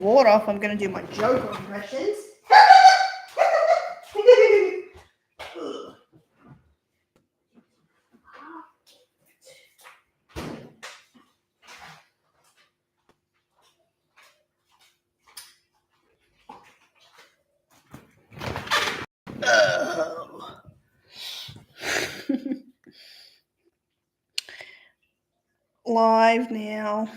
water if I'm going to do my Joker impressions. Live now.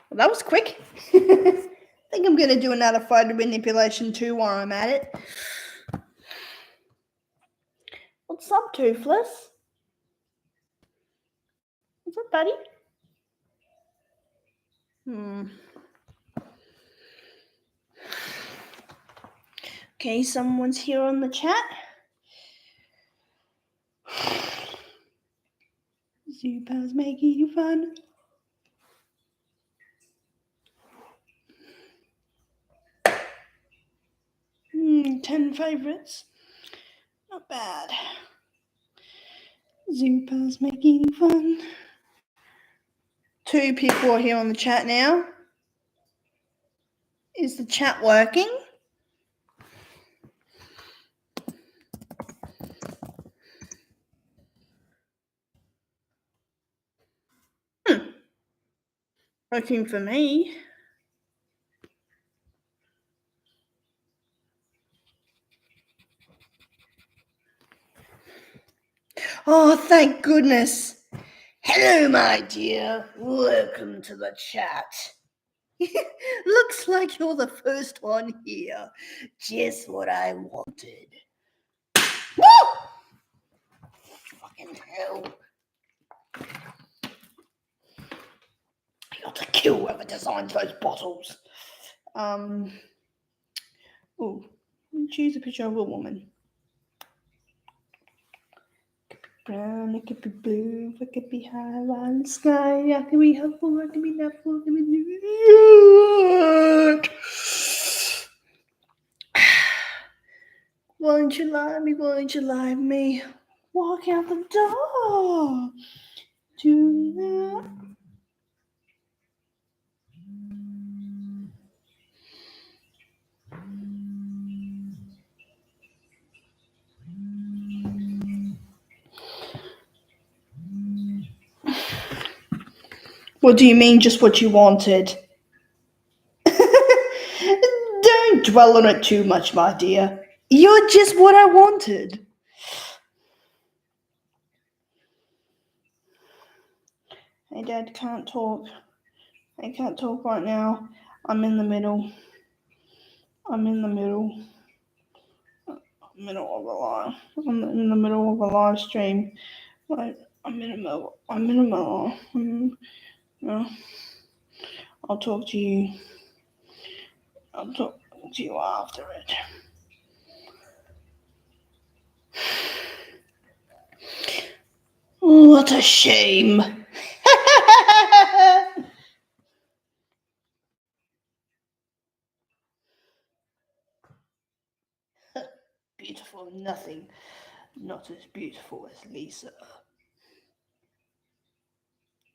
Well, that was quick. I think I'm going to do another photo manipulation too while I'm at it. What's up, Toothless? What's up, buddy? Okay, someone's here on the chat. Zupa's making fun. 10 favorites. Not bad. Zupa's making fun. 2 people are here on the chat now. Is the chat working? Working for me. Oh, thank goodness. Hello, my dear. Welcome to the chat. Looks like you're the first one here. Just what I wanted. Woo! Fucking hell. I got to kill whoever designed those bottles. Ooh. Choose a picture of a woman. It could be brown, it could be blue, it could be high on the sky, it could be helpful, it could be helpful, it could be good. Won't you lie me, won't you lie me? Walk out the door. Do that. What do you mean, just what you wanted? Don't dwell on it too much, my dear. You're just what I wanted. Hey, Dad, can't talk. I can't talk right now. I'm in the middle. I'm in the middle of a live. I'm in the middle of a live stream. I'm in the middle. I'll talk to you. I'll talk to you after it. What a shame. Beautiful, nothing. Not as beautiful as Lisa.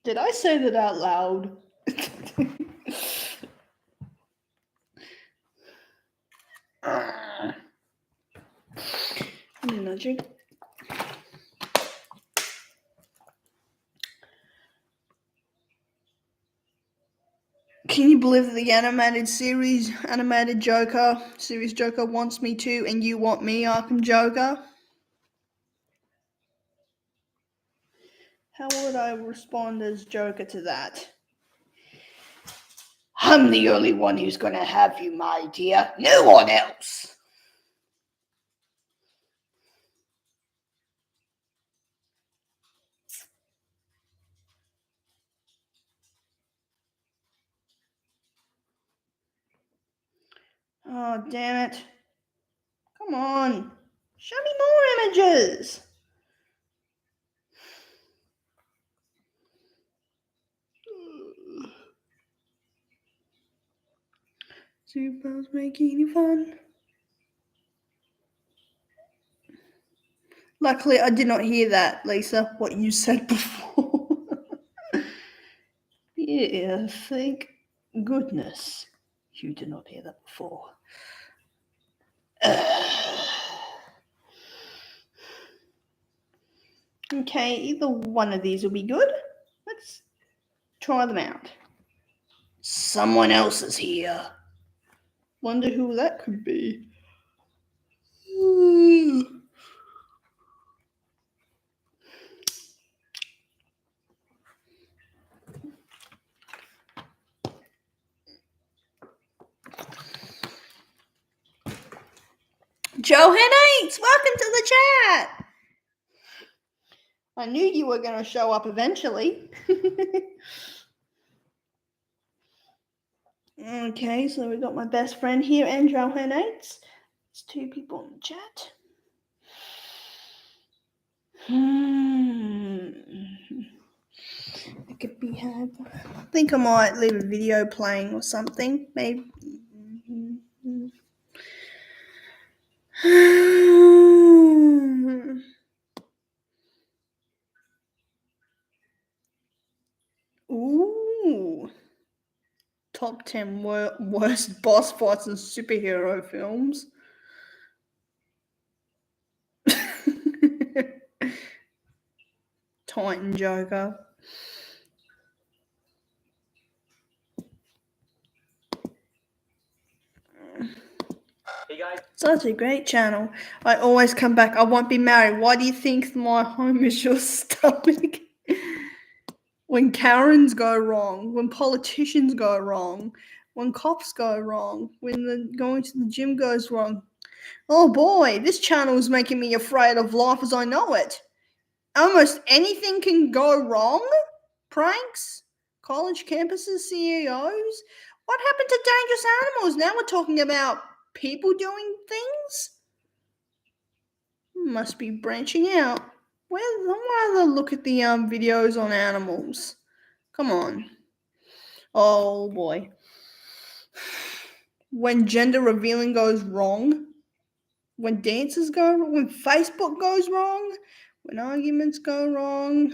Did I say that out loud? Nudging. Can you believe that the animated Joker series Joker wants me to, and you want me, Arkham Joker? How would I respond as Joker to that? I'm the only one who's going to have you, my dear. No one else. Oh, damn it. Come on. Show me more images. Super's making fun. Luckily, I did not hear that, Lisa, what you said before. Yeah, thank goodness you did not hear that before. Okay, either one of these will be good. Let's try them out. Someone else is here. Wonder who that could be. Joe Hennates, welcome to the chat. I knew you were going to show up eventually. Okay, so we got my best friend here and Joe Hennates. There's two people in the chat. It could be had. I think I might leave a video playing or something. Maybe. Ooh. Top 10 worst boss fights in superhero films. Titan Joker. Hey guys. Such a great channel. I always come back. I won't be married. Why do you think my home is your stomach? When Karens go wrong, when politicians go wrong, when cops go wrong, when going to the gym goes wrong. Oh boy, this channel is making me afraid of life as I know it. Almost anything can go wrong. Pranks, college campuses, CEOs. What happened to dangerous animals? Now we're talking about people doing things? Must be branching out. I'd rather look at the videos on animals. Come on. Oh boy. When gender revealing goes wrong, when dances go wrong, when Facebook goes wrong, when arguments go wrong.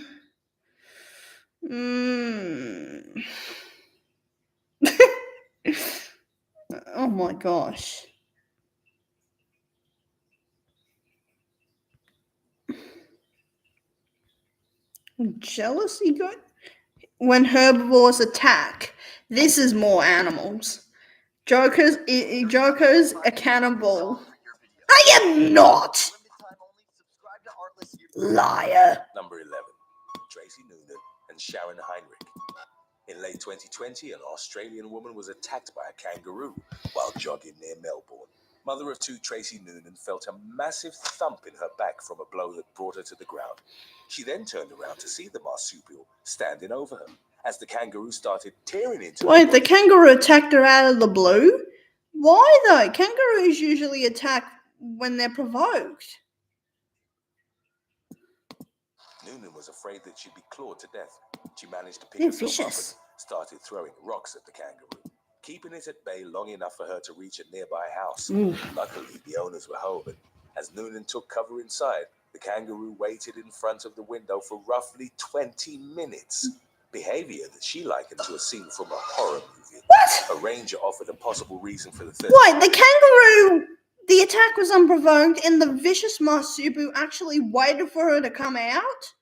Oh my gosh. Jealousy go when herbivores attack. This is more animals. Joker's accountable. I am not. Liar. Number 11, Tracy Noonan and Sharon Heinrich. In late 2020, an Australian woman was attacked by a kangaroo while jogging near Melbourne. Mother of two, Tracy Noonan, felt a massive thump in her back from a blow that brought her to the ground. She then turned around to see the marsupial standing over her as the kangaroo started tearing into her. Wait, the kangaroo attacked her out of the blue? Why though? Kangaroos usually attack when they're provoked. Noonan was afraid that she'd be clawed to death. She managed to pick They're herself up vicious. and started throwing rocks at the kangaroo, keeping it at bay long enough for her to reach a nearby house. Luckily, the owners were home, and as Noonan took cover inside, the kangaroo waited in front of the window for roughly 20 minutes. Behavior that she likened to a scene from a horror movie. What? A ranger offered a possible reason for the third. What? The kangaroo, the attack was unprovoked and the vicious marsupial actually waited for her to come out?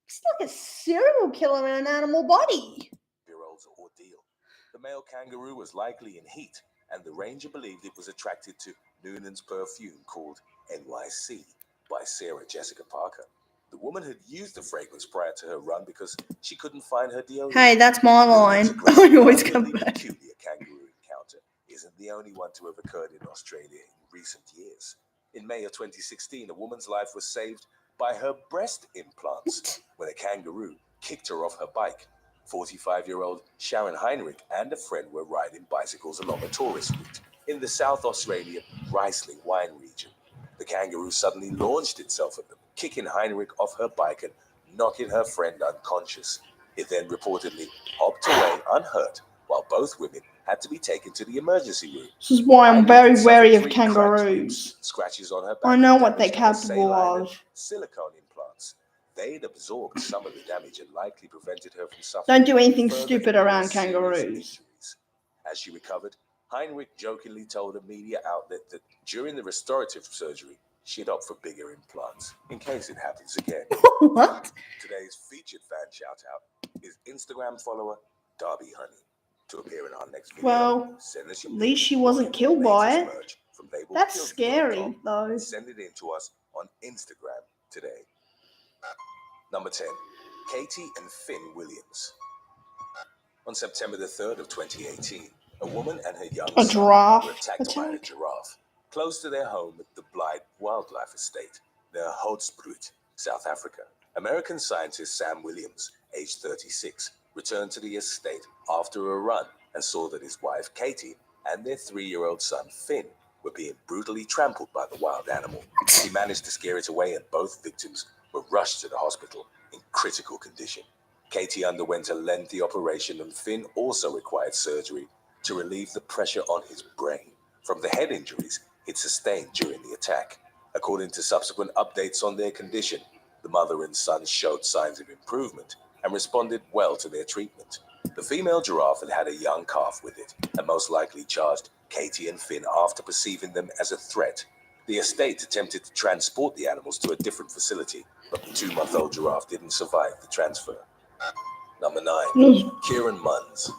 It's like a serial killer in an animal body. Year-old's ordeal. The male kangaroo was likely in heat, and the ranger believed it was attracted to Noonan's perfume called NYC by Sarah Jessica Parker. The woman had used the fragrance prior to her run because she couldn't find her deodorant. Hey, that's my line. I always come back. Peculiar kangaroo encounter isn't the only one to have occurred in Australia in recent years. In May of 2016, a woman's life was saved by her breast implants when a kangaroo kicked her off her bike. 45-year-old Sharon Heinrich and a friend were riding bicycles along a tourist route in the South Australian Riesling wine region. The kangaroo suddenly launched itself at them, kicking Heinrich off her bike and knocking her friend unconscious. It then reportedly hopped away unhurt, while both women had to be taken to the emergency room. This is why I'm very Heinrich wary suffered of 3 cracked kangaroos. ribs, scratches on her back, I know and what they're damage to her capable saline and of. silicone implants. they'd absorbed some of the damage and likely prevented her from suffering. Don't do anything further stupid and more around serious kangaroos. injuries. As she recovered, Heinrich jokingly told a media outlet that during the restorative surgery, she'd opt for bigger implants in case it happens again. What? Today's featured fan shout-out is Instagram follower Darby Honey. To appear in our next video, Well, send us at your least she picture wasn't or killed by latest it. merch from That's labelkilled.com scary, though. and send it in to us on Instagram today. Number 10. Katie and Finn Williams. On September the 3rd of 2018, a woman and her young A son giraffe were attacked by a attack? giraffe close to their home at the Blythe Wildlife Estate near Hoedspruit, South Africa. American scientist Sam Williams, aged 36, returned to the estate after a run and saw that his wife Katie and their 3-year-old son Finn were being brutally trampled by the wild animal. He managed to scare it away and both victims were rushed to the hospital in critical condition. Katie underwent a lengthy operation and Finn also required surgery to relieve the pressure on his brain from the head injuries he'd sustained during the attack. According to subsequent updates on their condition, the mother and son showed signs of improvement and responded well to their treatment. The female giraffe had had a young calf with it and most likely charged Katie and Finn after perceiving them as a threat. The estate attempted to transport the animals to a different facility, but the 2-month-old giraffe didn't survive the transfer. Number 9. Kieran Munns.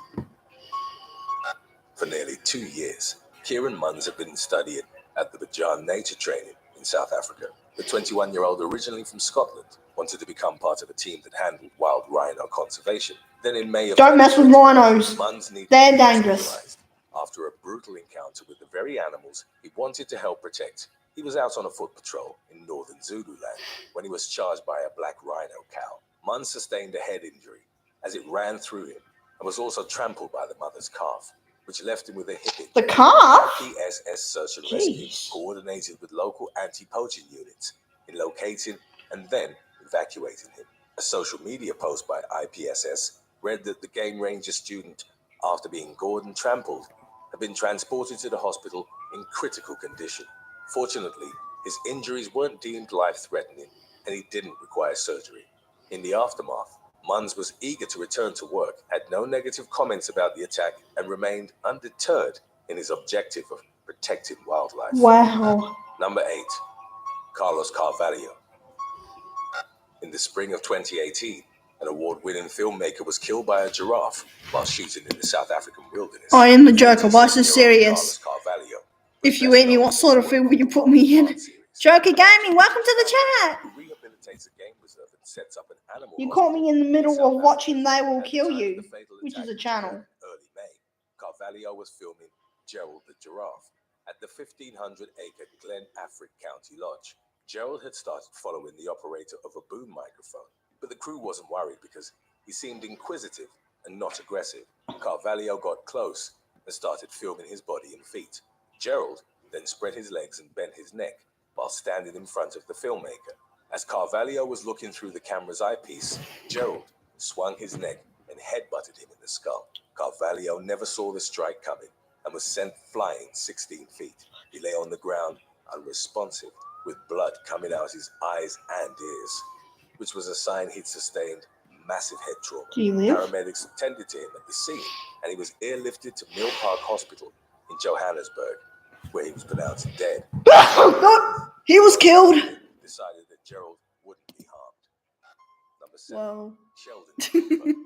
For nearly 2 years, Kieran Munns had been studying at the Bison Nature Training in South Africa. The 21-year-old, originally from Scotland, wanted to become part of a team that handled wild rhino conservation. Then in May of Don't mess with 2020, rhinos. Munns needed They're to be dangerous. hospitalized. After a brutal encounter with the very animals he wanted to help protect, he was out on a foot patrol in northern Zululand when he was charged by a black rhino cow. Munns sustained a head injury as it ran through him and was also trampled by the mother's calf, which left him with a hip injury. The calf? IPSS Search and Rescue Jeez. coordinated with local anti-poaching units in locating and then evacuating him. A social media post by IPSS read that the game ranger student, after being gored and trampled, had been transported to the hospital in critical condition. Fortunately, his injuries weren't deemed life-threatening and he didn't require surgery. In the aftermath, Munns was eager to return to work, had no negative comments about the attack, and remained undeterred in his objective of protecting wildlife. Wow. Number 8. Carlos Carvalho. In the spring of 2018, an award-winning filmmaker was killed by a giraffe while shooting in the South African wilderness. I am the Joker. Bison serious. Carlos Carvalho, If you eat me, what sort of food will you put me in? Joker Gaming, welcome to the chat. who rehabilitates a game reserve and sets up an animal You caught me in the middle South of watching Africa They Will at the Kill time of You, the fatal which is attack a in channel. early May. Carvalho was filming Gerald the giraffe at the 1,500-acre Glen Affric County Lodge. Gerald had started following the operator of a boom microphone, but the crew wasn't worried because he seemed inquisitive and not aggressive. Carvalho got close and started filming his body and feet. Gerald then spread his legs and bent his neck while standing in front of the filmmaker. As Carvalho was looking through the camera's eyepiece, Gerald swung his neck and headbutted him in the skull. Carvalho never saw the strike coming and was sent flying 16 feet. He lay on the ground, unresponsive, with blood coming out his eyes and ears, which was a sign he'd sustained massive head trauma. Do you live? Paramedics attended to him at the scene, and he was airlifted to Mill Park Hospital in Johannesburg, where he was pronounced dead. He was killed. Decided that Gerald wouldn't be harmed. Number 7. Well, Sheldon.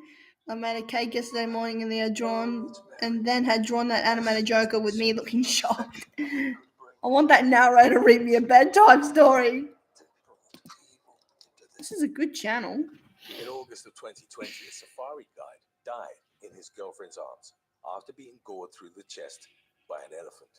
I made a cake yesterday morning and had drawn that animated Joker with me looking shocked. I want that narrator to read me a bedtime story. This is a good channel. In August of 2020, a safari guide died in his girlfriend's arms after being gored through the chest by an elephant.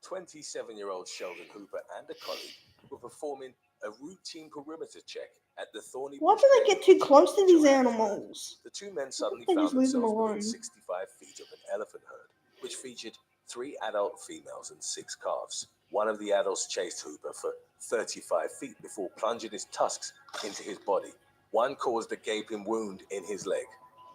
27-year-old Sheldon Hooper and a colleague were performing a routine perimeter check at the Thorny Why Bush do they Game get too Reserve close to in these Johannesburg. animals? The two men suddenly they found just leave them themselves alone? within 65 feet of an elephant herd, which featured 3 adult females and 6 calves. One of the adults chased Hooper for 35 feet before plunging his tusks into his body. One caused a gaping wound in his leg,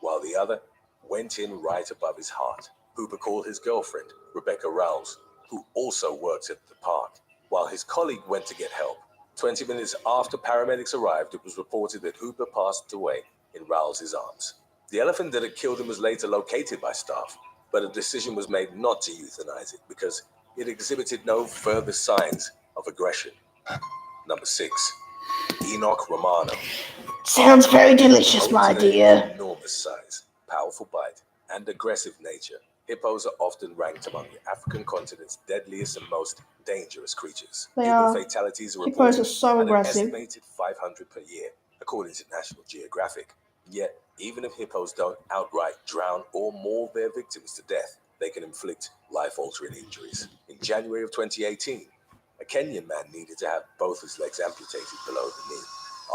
while the other went in right above his heart. Hooper called his girlfriend, Rebecca Rouse, who also works at the park. While his colleague went to get help, 20 minutes after paramedics arrived, it was reported that Hooper passed away in Rowles' arms. The elephant that had killed him was later located by staff, but a decision was made not to euthanize it because it exhibited no further signs of aggression. Number 6. Enoch Romano. Sounds very delicious, Owing my to their dear. enormous size, powerful bite, and aggressive nature, hippos are often ranked among the African continent's deadliest and most dangerous creatures. They Human are. fatalities are Hippos reported are so at an aggressive. estimated 500 per year, according to National Geographic. Yet, even if hippos don't outright drown or maul their victims to death, they can inflict life-altering injuries. In January of 2018, a Kenyan man needed to have both his legs amputated below the knee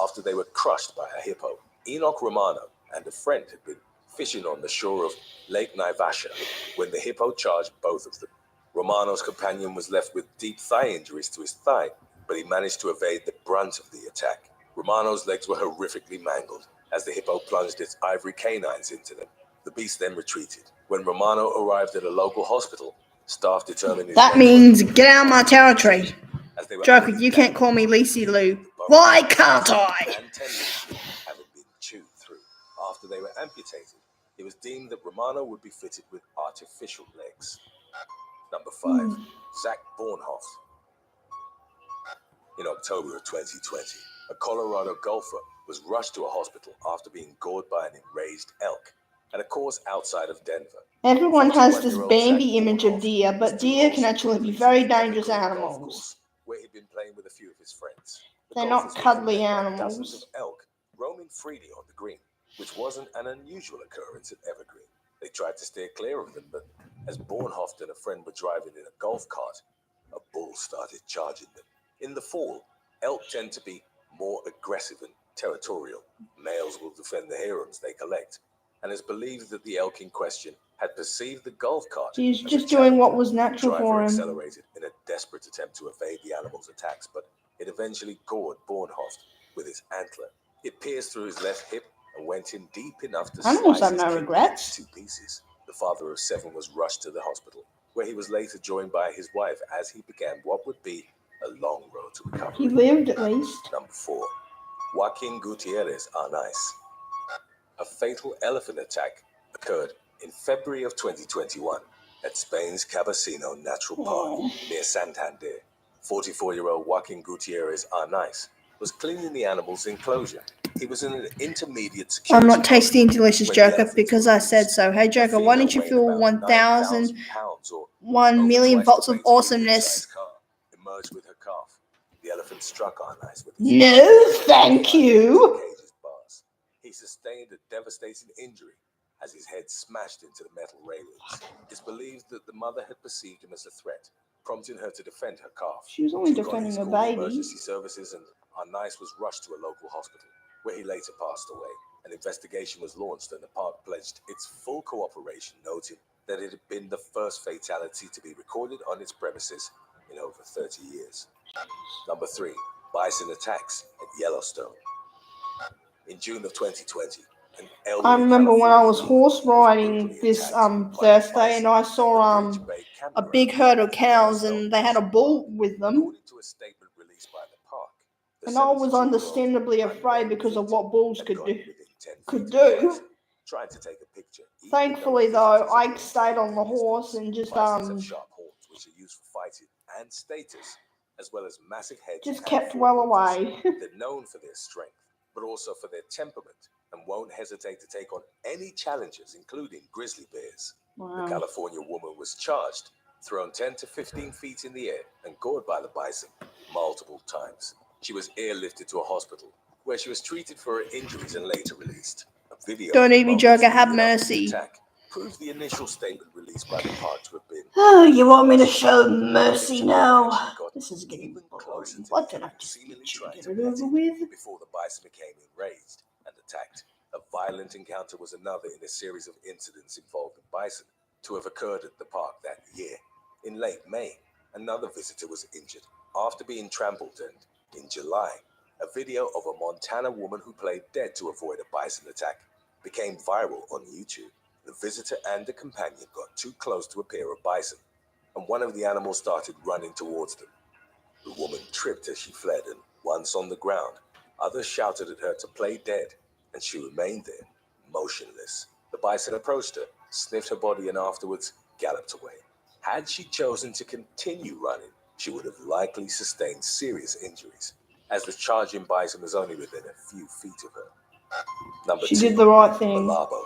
after they were crushed by a hippo. Enoch Romano and a friend had been fishing on the shore of Lake Naivasha when the hippo charged both of them. Romano's companion was left with deep thigh injuries to his thigh, but he managed to evade the brunt of the attack. Romano's legs were horrifically mangled as the hippo plunged its ivory canines into them. The beast then retreated. When Romano arrived at a local hospital, staff determined his That legs means were get out of my territory. as they were Joker, only you can't call me damaged Lacey Lou. bones, Why can't I? and tendons having been chewed through. After they were amputated, it was deemed that Romano would be fitted with artificial legs. Number 5. Zach Bornhoff. In October of 2020, a Colorado golfer was rushed to a hospital after being gored by an enraged elk at a course outside of Denver. Everyone has this 41-year-old Bambi Zach image of Bornhoff deer, was but still deer can also actually be released very at the dangerous golf animals. course, where he'd been playing with a few of his friends. The They're golfers not were then cuddly met by dozens animals. of elk roaming freely on the green, which wasn't an unusual occurrence at Evergreen. They tried to steer clear of them, but as Bornhoff and a friend were driving in a golf cart, a bull started charging them. In the fall, elk tend to be more aggressive and territorial. Males will defend the harems they collect, and it's believed that the elk in question had perceived the golf cart He's as a just doing what challenger. was The natural driver for him. accelerated in a desperate attempt to evade the animal's attacks, but it eventually gored Bornhoff with its antler. It pierced through his left hip and went in deep enough to Animals slice have his no kidney regrets. into 2 pieces. The father of 7 was rushed to the hospital, where he was later joined by his wife as he began what would be a long road to recovery. He lived at least. Number 4. Joaquin Gutierrez Arnaiz. A fatal elephant attack occurred in February of 2021 at Spain's Cabasino Natural Park near Santander. 44-year-old Joaquin Gutierrez Arnaiz was cleaning the animal's enclosure. He was in an intermediate security. I'm not tasty and delicious, when the Joker, elephants because were I said released. so. Hey, A Joker, why female don't you weighing feel about 1,000, 9,000 pounds or 1 over million twice volts the of weight of a awesomeness? medium-sized car emerged with her calf. The elephant struck Arnaiz with his No, thank you. cage's bars. He sustained a devastating injury as his head smashed into the metal railings. It's believed that the mother had perceived him as a threat, prompting her to defend her calf. She was only Two defending colleagues a called the baby. emergency services, and Arnaiz was rushed to a local hospital, where he later passed away. An investigation was launched, and the park pledged its full cooperation, noting that it had been the first fatality to be recorded on its premises in over 30 years. Number 3. Bison attacks at Yellowstone. In June of 2020, an elderly I remember when I was California horse woman was riding brutally this attacked by Thursday, bison and I at the saw Bridge Bay a campground big herd of at cows, Yellowstone and they had a National bull Park. with them. According to a statement released by the park, the And I was 72-year-old understandably afraid unnamed because of victim what bulls had could gotten do. within 10 feet Could of the do. bison, tried to take a picture. even Thankfully, though though, visitors had I been stayed on kept the at horse distance. and just Bisons have sharp horns, which are used for fighting, and status, as well as massive heads just and kept well forehooves. away. They're known for their strength, but also for their temperament, and won't hesitate to take on any challenges, including grizzly bears. The Wow. California woman was charged, thrown 10 to 15 feet in the air, and gored by the bison multiple times. She was airlifted to a hospital, where she was treated for her injuries and later released. A video Don't of the eat me, moments Joker, have leading up to the mercy. attack proves the initial statement released by the park to have been. Oh, you want me to show mercy now? This is getting Even boring. closer to Why the don't I animal, just seemingly get you trying and to get it pet over it with? before the bison became enraged and attacked. A violent encounter was another in a series of incidents involving bison to have occurred at the park that year. In late May, another visitor was injured after being trampled, and in July, a video of a Montana woman who played dead to avoid a bison attack became viral on YouTube. The visitor and a companion got too close to a pair of bison, and one of the animals started running towards them. The woman tripped as she fled, and once on the ground, others shouted at her to play dead, and she remained there, motionless. The bison approached her, sniffed her body, and afterwards galloped away. Had she chosen to continue running, she would have likely sustained serious injuries, as the charging bison was only within a few feet of her. Number She 2, did the right thing. Malabo.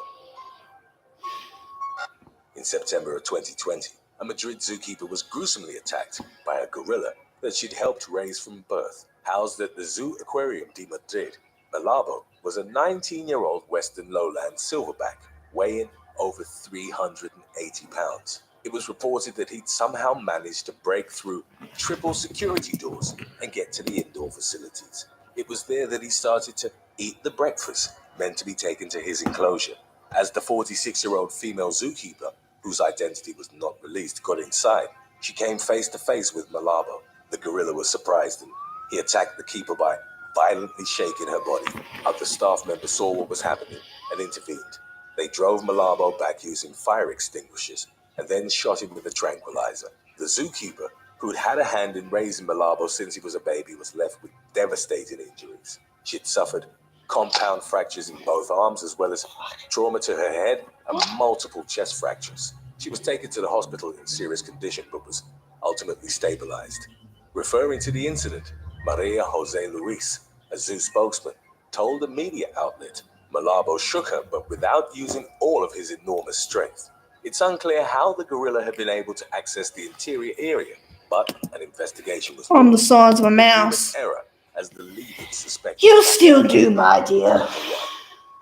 In September of 2020, a Madrid zookeeper was gruesomely attacked by a gorilla that she'd helped raise from birth. Housed at the Zoo Aquarium de Madrid, Malabo was a 19-year-old western lowland silverback, weighing over 380 pounds. It was reported that he'd somehow managed to break through triple security doors and get to the indoor facilities. It was there that he started to eat the breakfast meant to be taken to his enclosure. As the 46-year-old female zookeeper, whose identity was not released, got inside, she came face to face with Malabo. The gorilla was surprised, and he attacked the keeper by violently shaking her body. Other staff members saw what was happening and intervened. They drove Malabo back using fire extinguishers and then shot him with a tranquilizer. The zookeeper, who'd had a hand in raising Malabo since he was a baby, was left with devastating injuries. She'd suffered compound fractures in both arms, as well as trauma to her head and multiple chest fractures. She was taken to the hospital in serious condition, but was ultimately stabilized. Referring to the incident, Maria Jose Luis, a zoo spokesman, told a media outlet Malabo shook her, but without using all of his enormous strength. It's unclear how the gorilla had been able to access the interior area, but an investigation was On the launched. size of a Human mouse. error, as the lead would suspect. You still do, my dear. Number 1,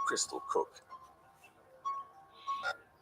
Crystal Cook.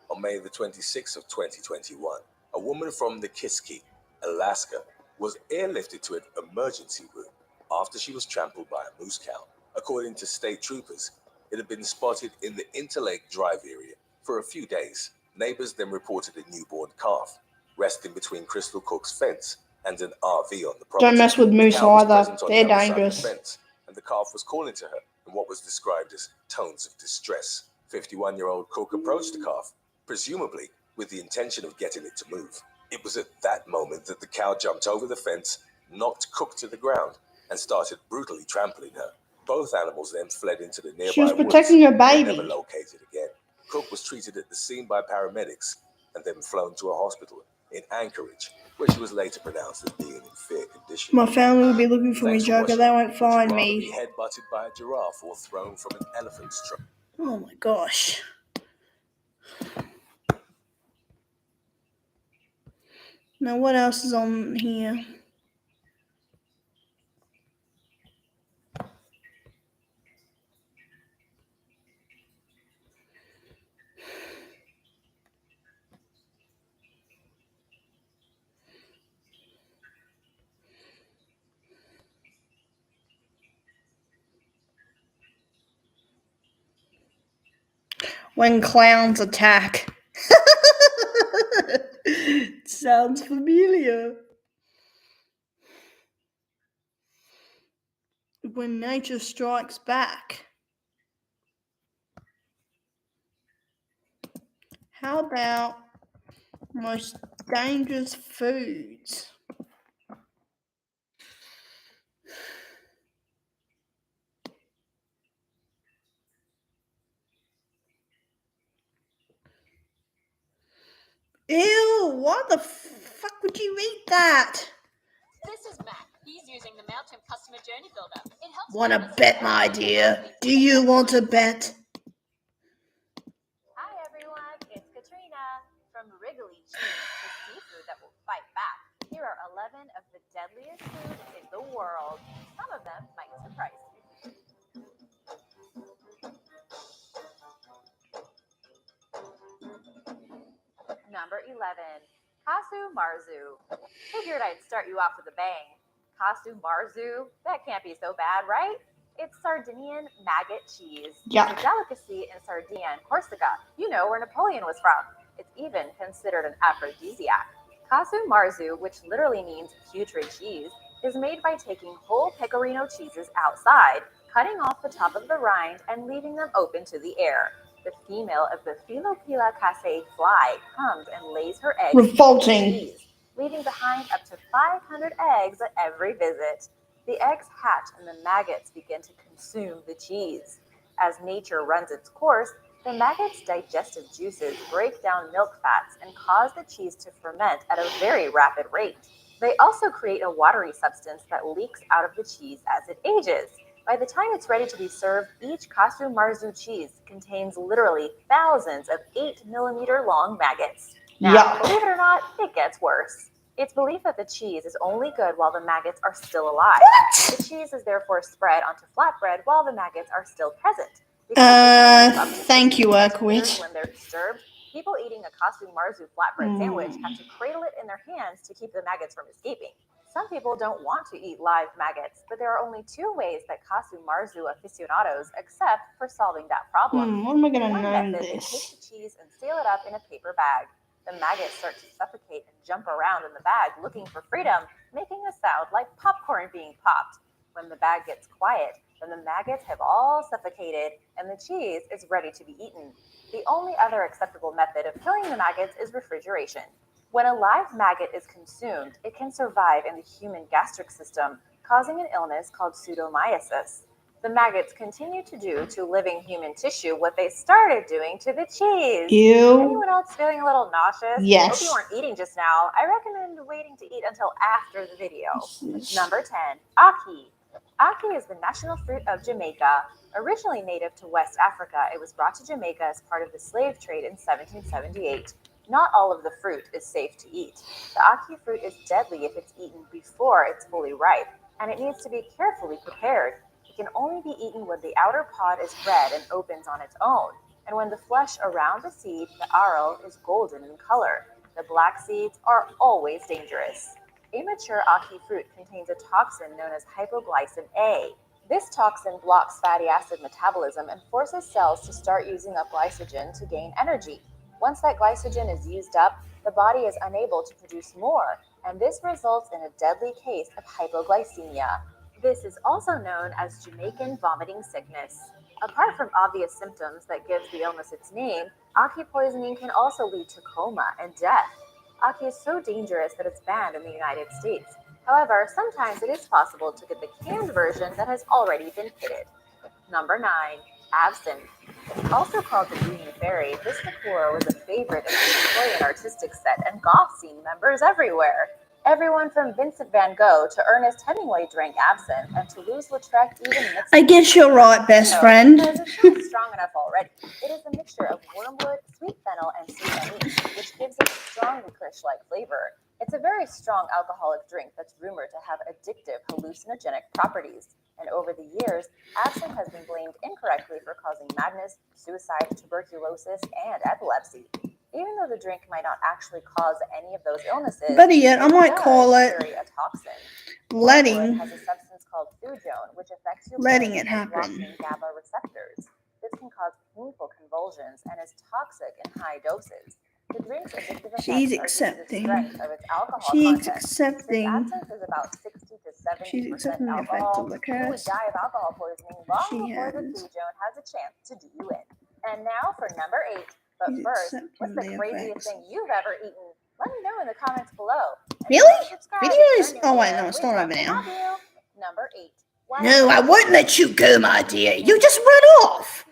On May the 26th of 2021, a woman from Nikiski, Alaska, was airlifted to an emergency room after she was trampled by a moose cow. According to state troopers, it had been spotted in the Interlake Drive area for a few days. Neighbors then reported a newborn calf resting between Crystal Cook's fence and an RV on the property. Don't mess with moose The cow was either. present on They're the other side of the dangerous. fence, and the calf was calling to her in what was described as tones of distress. 51-year-old Cook approached the calf, presumably with the intention of getting it to move. It was at that moment that the cow jumped over the fence, knocked Cook to the ground, and started brutally trampling her. Both animals then fled into the nearby She was woods. protecting her They were baby. never located again. Cook was treated at the scene by paramedics and then flown to a hospital in Anchorage, where she was later pronounced as being in fair condition. My family will be looking for me, Thanks for Joker. watching. They won't Would you find rather me. be headbutted by a giraffe or thrown from an elephant's trunk? Oh my gosh. Now what else is on here? When clowns attack. Sounds familiar. When nature strikes back. How about most dangerous foods? Ew, why the fuck would you eat that? This is Mac. He's using the MailChimp Customer Journey Builder. It helps Wanna businesses bet, my automate dear? their Do you want to bet? Hi everyone, it's Katrina from Wrigley Cheese, the seafood that will fight back. Here are 11 of the deadliest foods in the world. Some of them might surprise you. Number 11, Casu Marzu. Figured I'd start you off with a bang. Casu Marzu? That can't be so bad, right? It's Sardinian maggot cheese. Yuck. It's a delicacy in Sardinia and Corsica, you know, where Napoleon was from. It's even considered an aphrodisiac. Casu Marzu, which literally means putrid cheese, is made by taking whole pecorino cheeses outside, cutting off the top of the rind, and leaving them open to the air. The female of the Philopila casei fly comes and lays her eggs in the Revolting. cheese. leaving behind up to 500 eggs at every visit. The eggs hatch and the maggots begin to consume the cheese. As nature runs its course, the maggots' digestive juices break down milk fats and cause the cheese to ferment at a very rapid rate. They also create a watery substance that leaks out of the cheese as it ages. By the time it's ready to be served, each Casu Marzu cheese contains literally thousands of 8-millimeter long maggots. Now, Yuck. believe it or not, it gets worse. It's believed that the cheese is only good while the maggots are still alive. The cheese is therefore spread onto flatbread while the maggots are still present. Thank you, Urquhart. When they're disturbed, people eating a Casu Marzu flatbread sandwich have to cradle it in their hands to keep the maggots from escaping. Some people don't want to eat live maggots, but there are only 2 ways that Casu Marzu aficionados accept for solving that problem. What am I gonna One name method is this? take the cheese and seal it up in a paper bag. The maggots start to suffocate and jump around in the bag looking for freedom, making a sound like popcorn being popped. When the bag gets quiet, then the maggots have all suffocated and the cheese is ready to be eaten. The only other acceptable method of killing the maggots is refrigeration. When a live maggot is consumed, it can survive in the human gastric system, causing an illness called pseudomyosis. The maggots continue to do to living human tissue what they started doing to the cheese. Ew. Anyone else feeling a little nauseous? Yes. Hope you weren't eating just now. I recommend waiting to eat until after the video. Number 10, Aki. Aki is the national fruit of Jamaica. Originally native to West Africa, it was brought to Jamaica as part of the slave trade in 1778. Not all of the fruit is safe to eat. The Aki fruit is deadly if it's eaten before it's fully ripe, and it needs to be carefully prepared. It can only be eaten when the outer pod is red and opens on its own, and when the flesh around the seed, the aril, is golden in color. The black seeds are always dangerous. Immature Aki fruit contains a toxin known as hypoglycin A. This toxin blocks fatty acid metabolism and forces cells to start using up glycogen to gain energy. Once that glycogen is used up, the body is unable to produce more, and this results in a deadly case of hypoglycemia. This is also known as Jamaican vomiting sickness. Apart from obvious symptoms that gives the illness its name, Aki poisoning can also lead to coma and death. Aki is so dangerous that it's banned in the United States. However, sometimes it is possible to get the canned version that has already been pitted. Number 9, absinthe. Also called the Green Fairy, this liqueur was a favorite of the Victorian artistic set and goth scene members everywhere. Everyone from Vincent van Gogh to Ernest Hemingway drank absinthe, and Toulouse-Lautrec even mixed I guess you're right, best friend. because it's not strong enough already. It is a mixture of wormwood, sweet fennel, and sweet anise, which gives it a strong licorice-like flavor. It's a very strong alcoholic drink that's rumored to have addictive hallucinogenic properties. And over the years, absinthe has been blamed incorrectly for causing madness, suicide, tuberculosis, and epilepsy. Even though the drink might not actually cause any of those illnesses, Better yet, I might does call it carry a toxin. letting Wormwood has a substance called thujone, which affects your letting brain it by happen. blocking GABA receptors. This can cause painful convulsions and is toxic in high doses. The drink's addictive effects She's are due to the accepting. strength of its alcohol She's content. accepting. Since absinthe is about 60 to 70% She's accepting the effect alcohol, of the you would curse. die of alcohol poisoning long She before the has. thujone has a chance to do you in. And now for number 8. But She's first, accepting what's the the craziest effects. thing you've ever eaten? Let me know in the comments below. And Really? subscribe if Videos? you're new Oh wait, here. no, it's We'd not love over to now. have you. Number 8. No, I won't let you go, my dear. You just run off.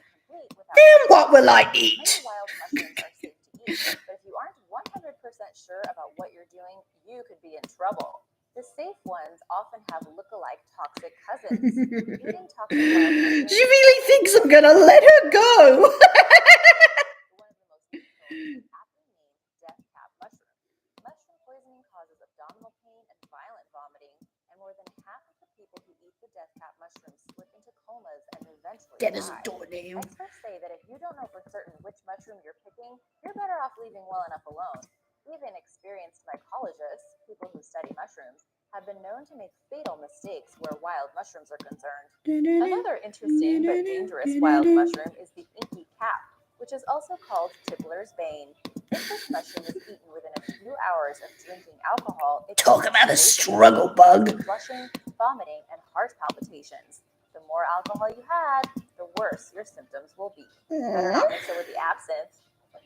Then what will I eat? Many wild mushrooms are safe to eat, but if you aren't 100% sure about what you're doing, you could be in trouble. The safe ones often have look-alike toxic cousins. Eating toxic wild mushrooms She really thinks I'm gonna let her go. one of the most lethal, aptly named death cap mushroom. Mushroom poisoning causes abdominal pain and violent vomiting, and more than half of the people who eat the death cap mushrooms slip into comas and eventually That is die. door name. Experts say that if you don't know for certain which mushroom you're picking, you're better off leaving well enough alone. Even experienced mycologists, people who study mushrooms, have been known to make fatal mistakes where wild mushrooms are concerned. Another interesting but dangerous wild mushroom is the Inky Cap, which is also called tippler's bane. If this mushroom is eaten within a few hours of drinking alcohol, it Talk can about a cause struggle bug. flushing, vomiting, and heart palpitations. The more alcohol you had, the worse your symptoms will be. Better not mix it with the absinthe.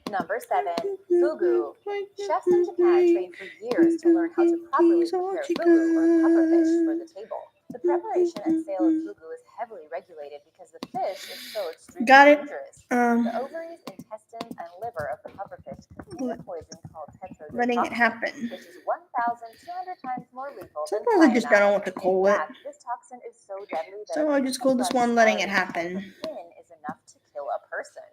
Number 7, fugu. Chefs in Japan train for years to learn how to properly prepare fugu or pufferfish for the table. The preparation and sale of fugu is heavily regulated because the fish is so extremely Got it. dangerous. The ovaries, intestines, and liver of the pufferfish contain a poison called Letting it tetrodotoxin, happen. which is 1,200 times more lethal than Sometimes I just don't know cyanide. what to call In it. fact, this toxin is so deadly that So I just call this one letting it happen. Fin is enough to kill a person,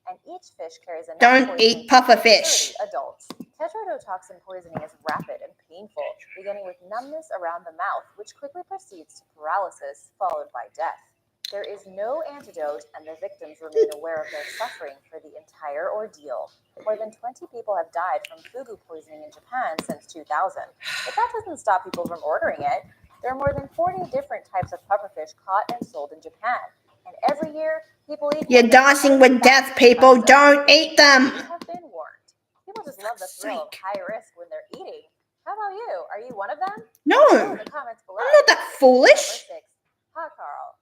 and each fish carries enough Don't poison eat to kill pufferfish. 30 adults. Tetrodotoxin poisoning is rapid and painful, beginning with numbness around the mouth, which quickly proceeds to paralysis, followed by death. There is no antidote, and the victims remain aware of their suffering for the entire ordeal. More than 20 people have died from fugu poisoning in Japan since 2000. But that doesn't stop people from ordering it. There are more than 40 different types of pufferfish caught and sold in Japan. And every year, people eat. You're dicing with death, people. Don't eat them. You have been warned. People just love the thrill of high risk when they're eating. How about you? Are you one of them? No, Let me know in the comments below. I'm not that foolish. Number 6, hakarl.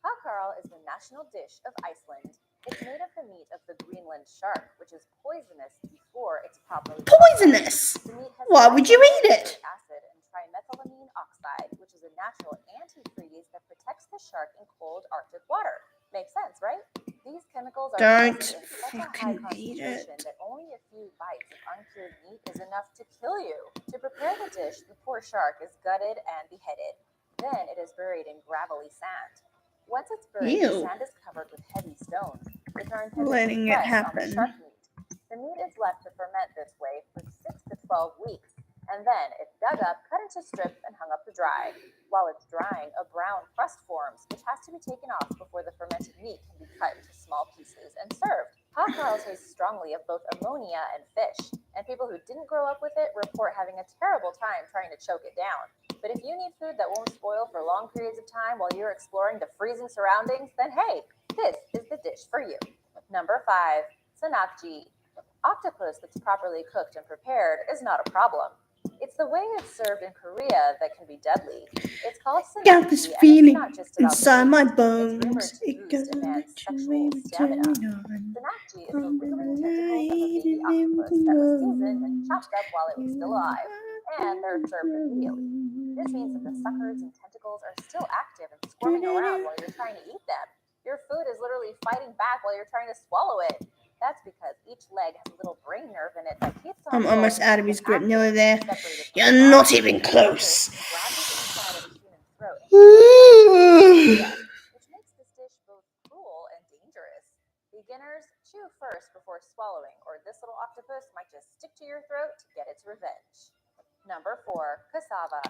Hakarl is the national dish of Iceland. It's made of the meat of the Greenland shark, which is poisonous before it's properly Poisonous. The meat has Why would you eat it? citric acid and trimethylamine oxide, which is a natural antifreeze that protects the shark in cold Arctic water. Makes sense, right? These chemicals are Don't present in such a high fucking eat concentration it. that only a few bites of uncured meat is enough to kill you. To prepare the dish, the poor shark is gutted and beheaded. Then it is buried in gravelly sand. Once it's buried, the Ew. sand is covered with heavy stones, which are intended Letting to it press on the happen. shark meat. The meat is left to ferment this way for 6 to 12 weeks, and then it's dug up, cut into strips, and hung up to dry. While it's drying, a brown crust forms, which has to be taken off before the fermented meat can be cut into small pieces and served. Hakarl tastes strongly of both ammonia and fish, and people who didn't grow up with it report having a terrible time trying to choke it down. But if you need food that won't spoil for long periods of time while you're exploring the freezing surroundings, then hey, this is the dish for you. Number 5, sanakji. Octopus that's properly cooked and prepared is not a problem. It's the way it's served in Korea that can be deadly. It's called sanakji, Got this and it's feeling not just about inside the my meat. It's rumored bones. to It boost goes a man's let sexual you turn stamina. on. Sanakji is the wriggling tentacles of a baby octopus that was seasoned and chopped up while it was still alive, and they're served immediately. This means that the suckers and tentacles are still active and squirming around while you're trying to eat them. Your food is literally fighting back while you're trying to swallow it. That's because each leg has a little brain nerve in it that keeps on I'm almost flowing out of his grip, nearly there. separated from You're the not body. even close. It grabs the inside of the human throat and which makes this dish both cruel and dangerous. Beginners, chew first before swallowing, or this little octopus might just stick to your throat to get its revenge. Number 4, cassava.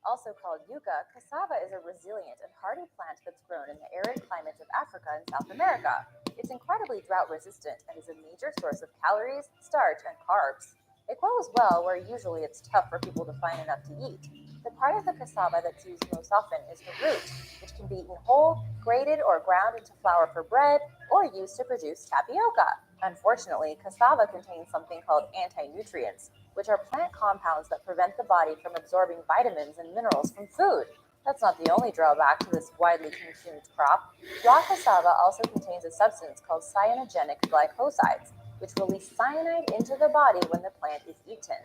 Also called yucca, cassava is a resilient and hardy plant that's grown in the arid climates of Africa and South America. It's incredibly drought resistant and is a major source of calories, starch, and carbs. It grows well where usually it's tough for people to find enough to eat. The part of the cassava that's used most often is the root, which can be eaten whole, grated, or ground into flour for bread, or used to produce tapioca. Unfortunately, cassava contains something called anti-nutrients, which are plant compounds that prevent the body from absorbing vitamins and minerals from food. That's not the only drawback to this widely consumed crop. Raw cassava also contains a substance called cyanogenic glycosides, which release cyanide into the body when the plant is eaten.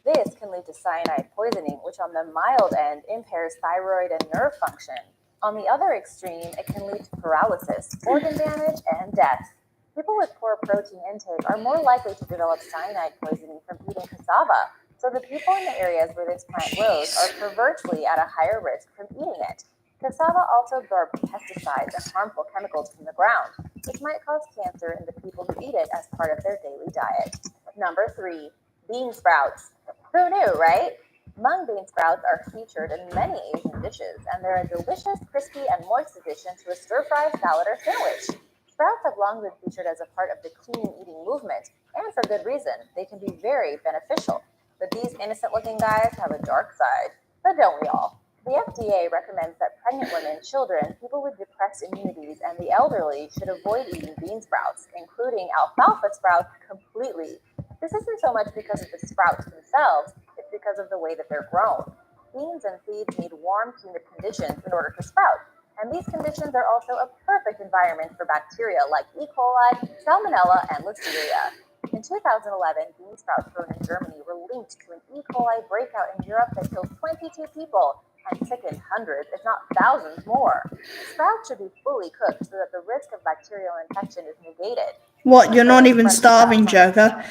This can lead to cyanide poisoning, which on the mild end impairs thyroid and nerve function. On the other extreme, it can lead to paralysis, organ damage, and death. People with poor protein intake are more likely to develop cyanide poisoning from eating cassava, so the people in the areas where this plant grows are perversely at a higher risk from eating it. Cassava also absorbs pesticides and harmful chemicals from the ground, which might cause cancer in the people who eat it as part of their daily diet. Number 3, bean sprouts. Who knew, right? Mung bean sprouts are featured in many Asian dishes, and they're a delicious, crispy, and moist addition to a stir-fry salad or sandwich. Sprouts have long been featured as a part of the clean eating movement, and for good reason. They can be very beneficial. But these innocent-looking guys have a dark side. But don't we all? The FDA recommends that pregnant women, children, people with depressed immunities, and the elderly should avoid eating bean sprouts, including alfalfa sprouts, completely. This isn't so much because of the sprouts themselves, it's because of the way that they're grown. Beans and seeds need warm, humid conditions in order to sprout. And these conditions are also a perfect environment for bacteria like E. coli, Salmonella, and Listeria. In 2011, bean sprouts grown in Germany were linked to an E. coli breakout in Europe that killed 22 people and sickened hundreds, if not thousands more. Sprouts should be fully cooked so that the risk of bacterial infection is negated. What? You're not even starving, Joker.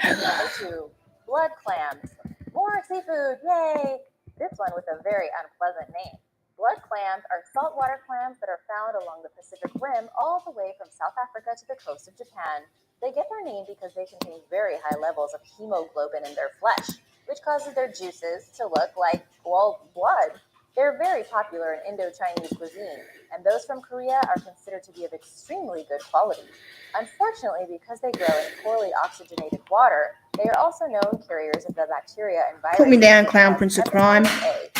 Number 2, blood clams. More seafood, yay! This one with a very unpleasant name. Blood clams are saltwater clams that are found along the Pacific Rim all the way from South Africa to the coast of Japan. They get their name because they contain very high levels of hemoglobin in their flesh, which causes their juices to look like, well, blood. They're very popular in Indo-Chinese cuisine, and those from Korea are considered to be of extremely good quality. Unfortunately, because they grow in poorly oxygenated water, they are also known carriers of the bacteria and viruses. Put me down, clown prince of crime.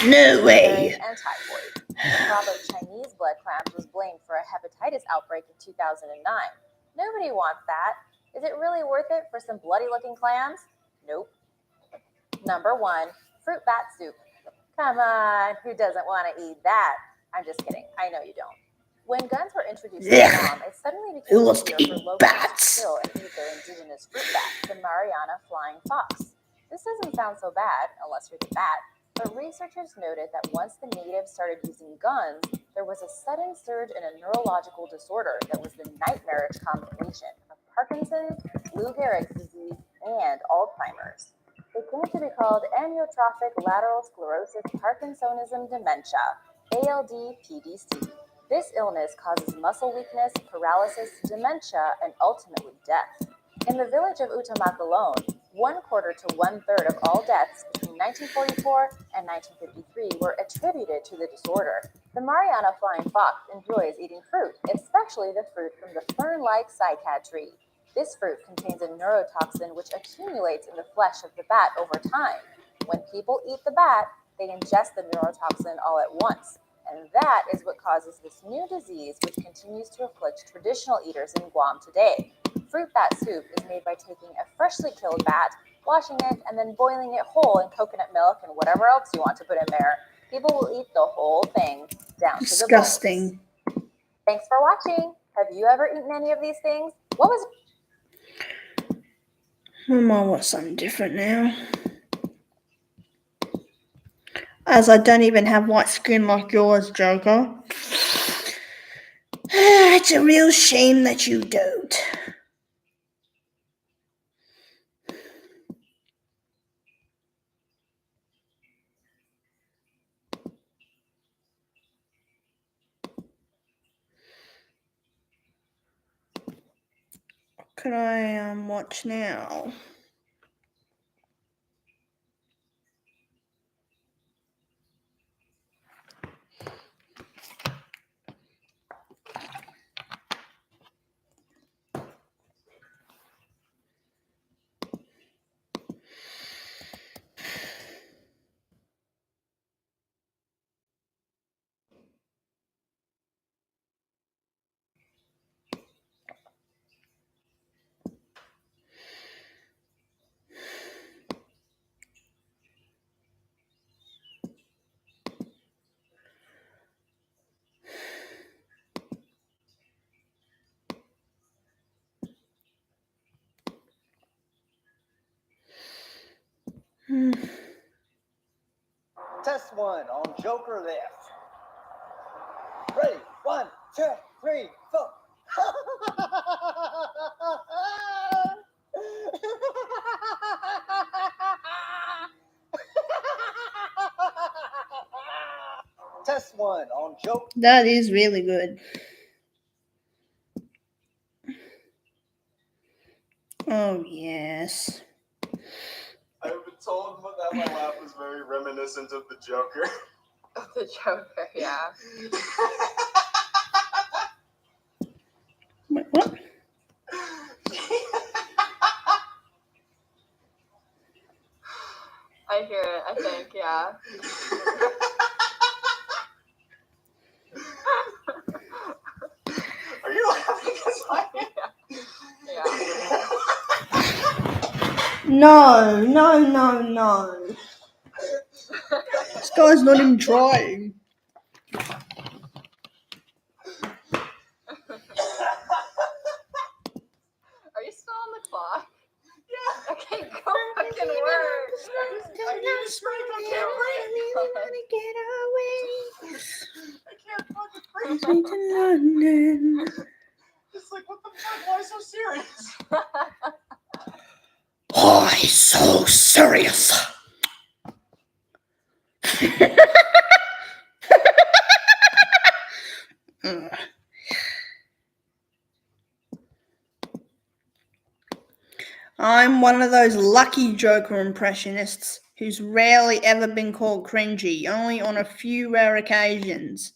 No way. And typhoid. The crop of Chinese blood clams was blamed for a hepatitis outbreak in 2009. Nobody wants that. Is it really worth it for some bloody-looking clams? Nope. Number 1, fruit bat soup. Come on, who doesn't want to eat that? I'm just kidding. I know you don't. When guns were introduced to Guam, it suddenly became easier for locals to kill and eat their indigenous fruit bat, the Mariana flying fox. This doesn't sound so bad, unless you're the bat, but researchers noted that once the natives started using guns, there was a sudden surge in a neurological disorder that was the nightmarish combination of Parkinson's, Lou Gehrig's disease, and Alzheimer's. It came to be called amyotrophic lateral sclerosis Parkinsonism dementia, ALD-PDC. This illness causes muscle weakness, paralysis, dementia, and ultimately death. In the village of Utamak alone, 1/4 to 1/3 of all deaths between 1944 and 1953 were attributed to the disorder. The Mariana flying fox enjoys eating fruit, especially the fruit from the fern-like cycad tree. This fruit contains a neurotoxin which accumulates in the flesh of the bat over time. When people eat the bat, they ingest the neurotoxin all at once. And that is what causes this new disease, which continues to afflict traditional eaters in Guam today. Fruit bat soup is made by taking a freshly killed bat, washing it, and then boiling it whole in coconut milk and whatever else you want to put in there. People will eat the whole thing down to the bones. Disgusting. Thanks for watching. Have you ever eaten any of these things? What was... I might want something different now. As I don't even have white skin like yours, Joker. It's a real shame that you don't. What can I watch now? Test 1 on Joker left. Ready? 1, 2, 3, 4. Test 1 on Joker. That is really good. Oh, yes. I've been told that my laugh was very reminiscent of the Joker. Of the Joker, yeah. Wait, what? I hear it, I think, yeah. Are you laughing because I am? Yeah. No. This guy's not even trying. Are you still on the clock? Go fucking work. I need a drink. I can't breathe. I can't fucking breathe. to London. It's like, what the fuck? Why so serious? Why so serious? I'm one of those lucky Joker impressionists who's rarely ever been called cringy, only on a few rare occasions.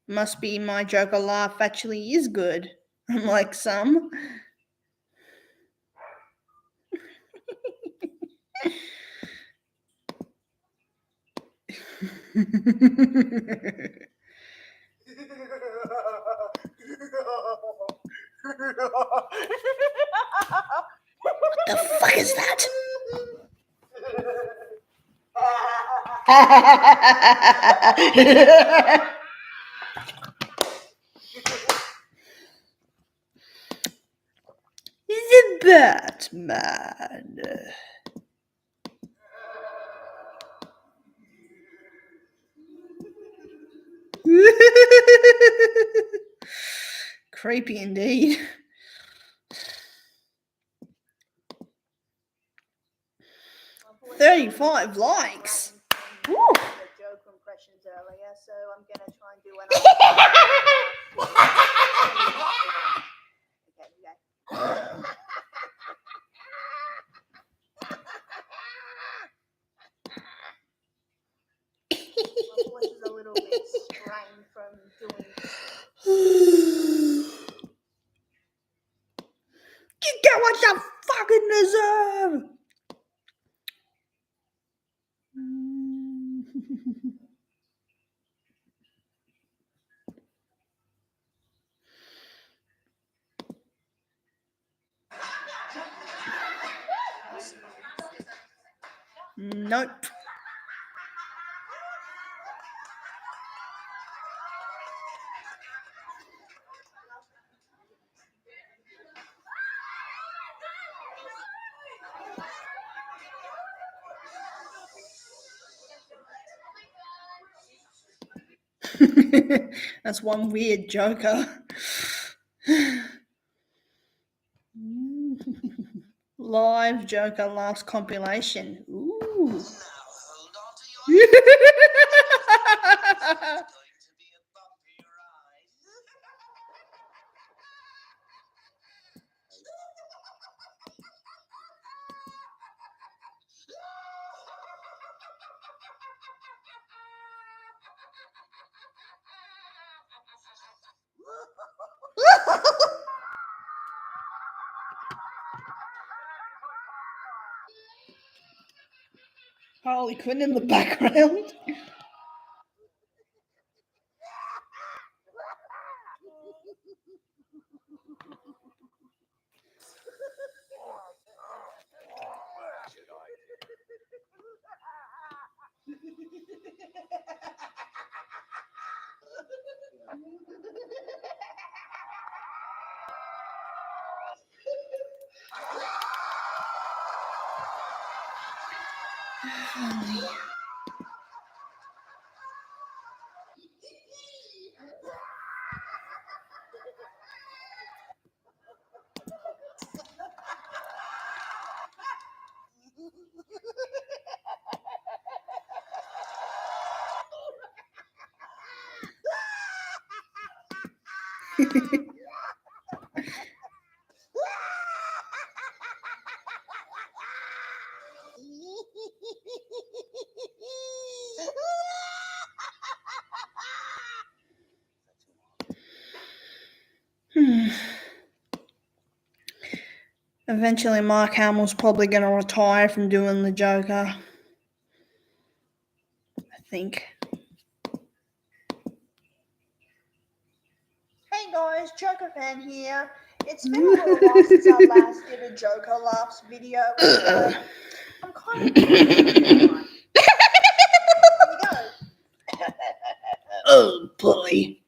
Must be my Joker laugh actually is good, unlike some. What the fuck is that? The Batman. Creepy indeed. $35 likes. Woo. Joke impressions earlier, so I'm gonna try and do another. Okay. My voice is a little bit strained from doing. You get what you fucking deserve. Nope. That's one weird Joker. Live Joker laughs compilation. Ooh. Harley Quinn in the background. Eventually, Mark Hamill's probably going to retire from doing the Joker. I think. Hey guys, Joker fan here. It's been a little while since I last did a Joker laughs video. I'm kind of. Here we go. Oh, boy.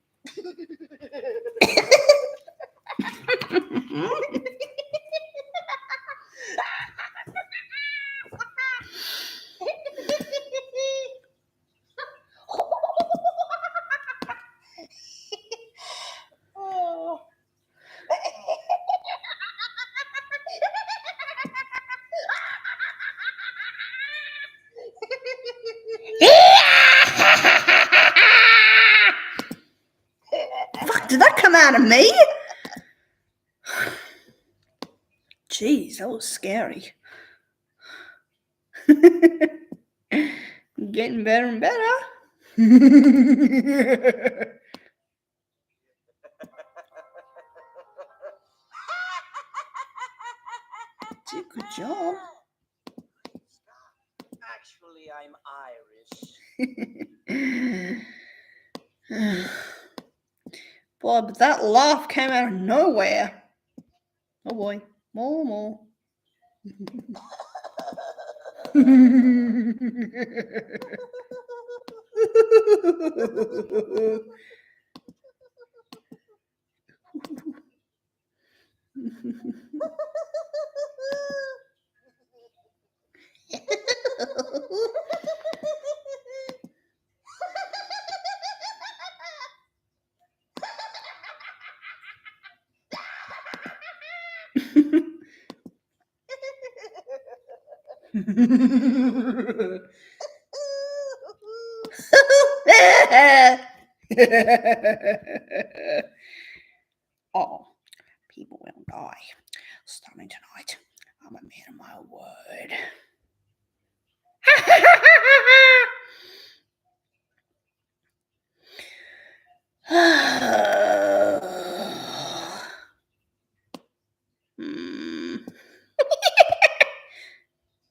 out of me. Jeez, that was scary. Getting better and better. Did a good job. Actually, I'm Irish. Boy, but that laugh came out of nowhere. Oh boy, more. Oh, people will die. Starting tonight, I'm a man of my word.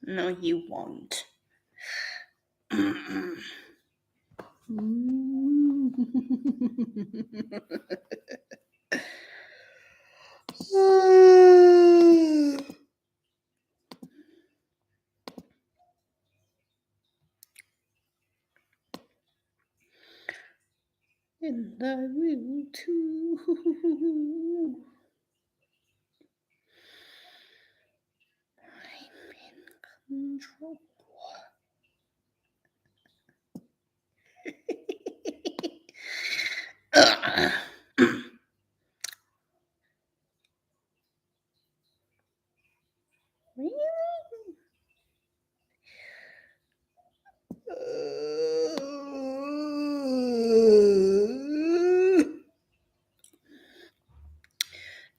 No, you won't. And I will too. I'm in control.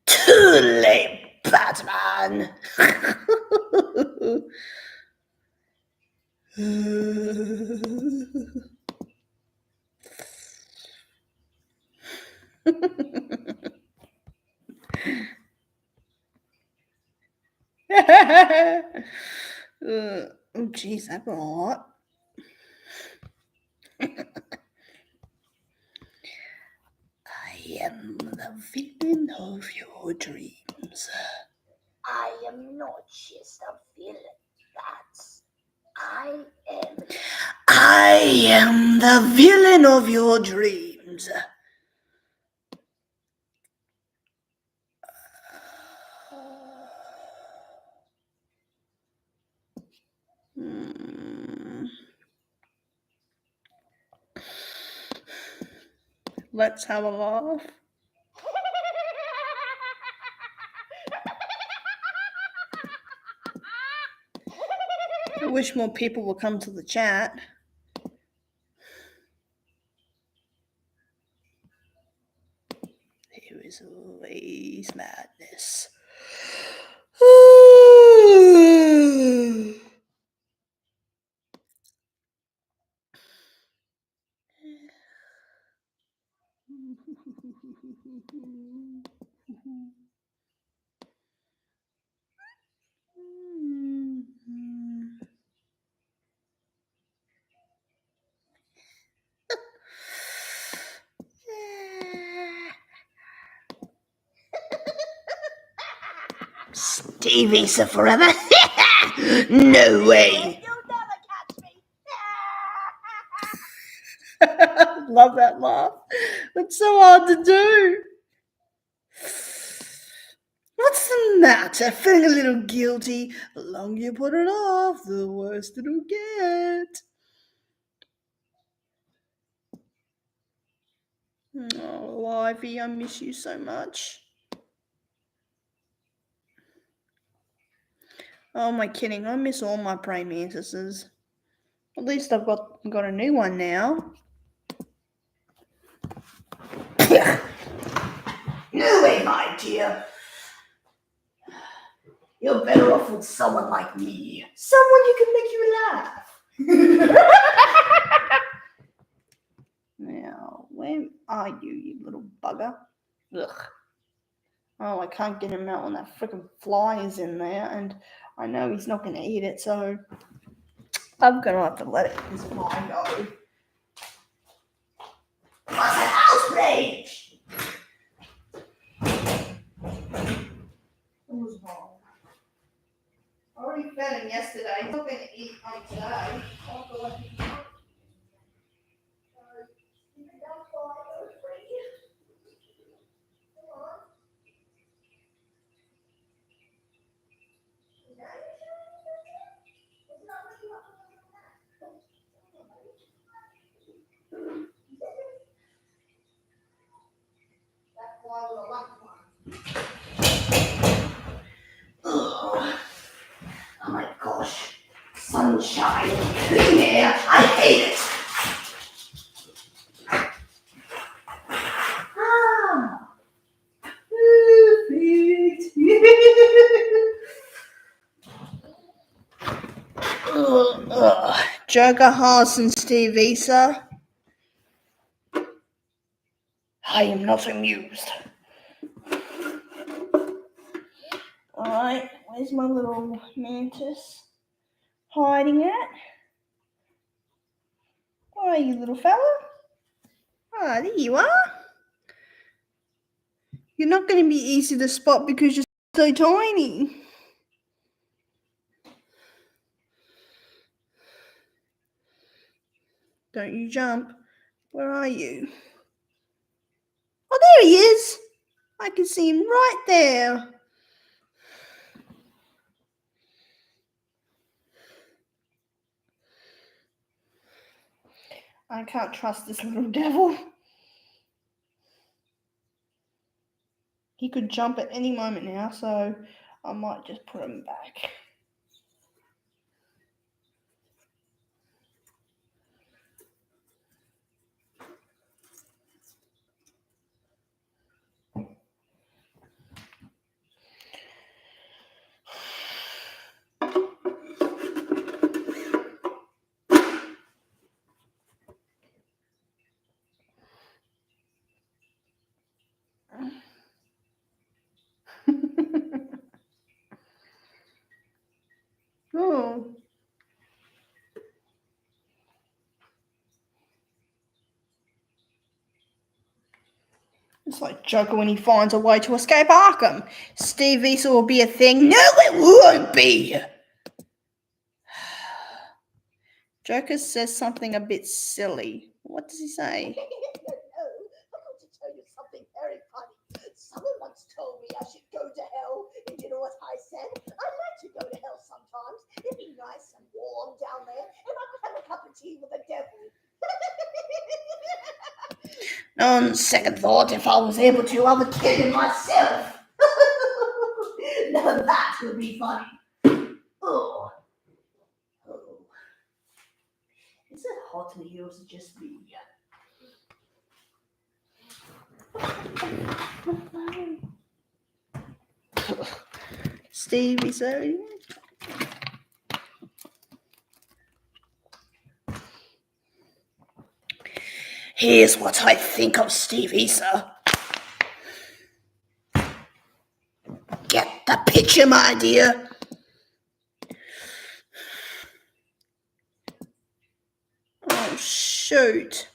Too late, Batman. Oh, geez, that got a lot. I am the villain of your dreams. I am not just a villain. I am the villain of your dreams. Let's have a laugh. I wish more people would come to the chat. There is always madness. Stevie's forever? No way. You'll never catch me. Love that laugh. It's so hard to do. What's the matter? Feeling a little guilty? The longer you put it off, the worse it'll get. Oh, Livy, I miss you so much. Oh, am I kidding? I miss all my praying mantises. At least I've got a new one now. here. You're better off with someone like me. Someone who can make you laugh. Now, where are you, you little bugger? Ugh. Oh, I can't get him out when that freaking fly is in there, and I know he's not going to eat it, so I'm going to have to let his fly go. What's an outrage? What was wrong? I already fed him yesterday. He's not going to eat on today. I'll have to let him go. Oh my gosh. Sunshine, clean air. I hate it. Ah. Joker Haas and Steve Issa. I am not amused. Alright, where's my little mantis hiding at? Where are you, little fella? Ah, there you are. You're not going to be easy to spot because you're so tiny. Don't you jump. Where are you? Oh, there he is. I can see him right there. I can't trust this little devil. He could jump at any moment now, so I might just put him back. Oh. It's like Joker when he finds a way to escape Arkham. Steve Issa will be a thing. No, it won't be. Joker says something a bit silly. What does he say? No, I'm going to tell you something very funny. Someone once told me I should go to hell, and you know what I said? I'd like to go to hell sometimes. It'd be nice and warm down there, and I could have a cup of tea with the devil. On second thought, if I was able to, I would kill him myself. Now that would be funny. Oh. Is it hot in here or is it just me? Steve Issa. Here's what I think of Steve Issa. Get the picture, my dear. Oh, shoot.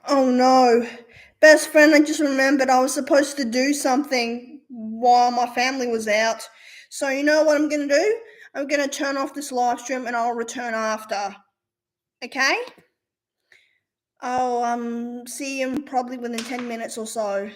Oh no. Best friend, I just remembered I was supposed to do something while my family was out. So you know what I'm going to do? I'm going to turn off this live stream and I'll return after. Okay? I'll see you probably within 10 minutes or so.